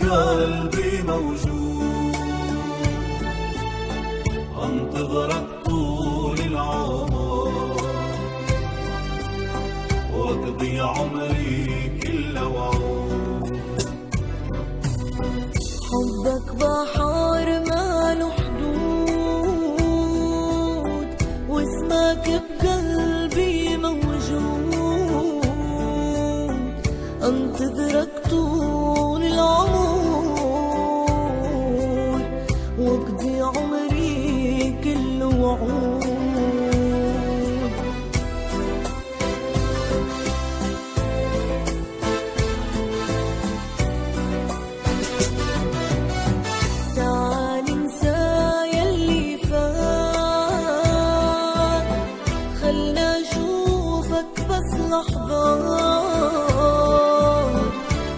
بقلبي موجود، انتظرك طول العمر واقضي عمري كله وعود. حبك بحر ماله حدود، واسمك بقلبي موجود، انتظرك طول العمر واقضي عمري كله وعود. لحظات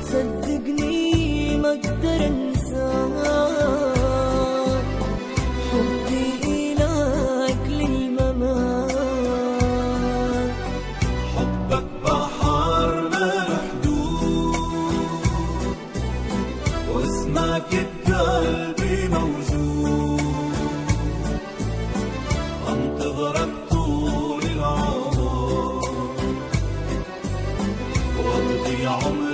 صدقني ما اقدر انساك، حبي إلك للممات. حبك بحر ما حدود، واسمك بقلبي موجود، انتظرك طول العمر واقضي عمري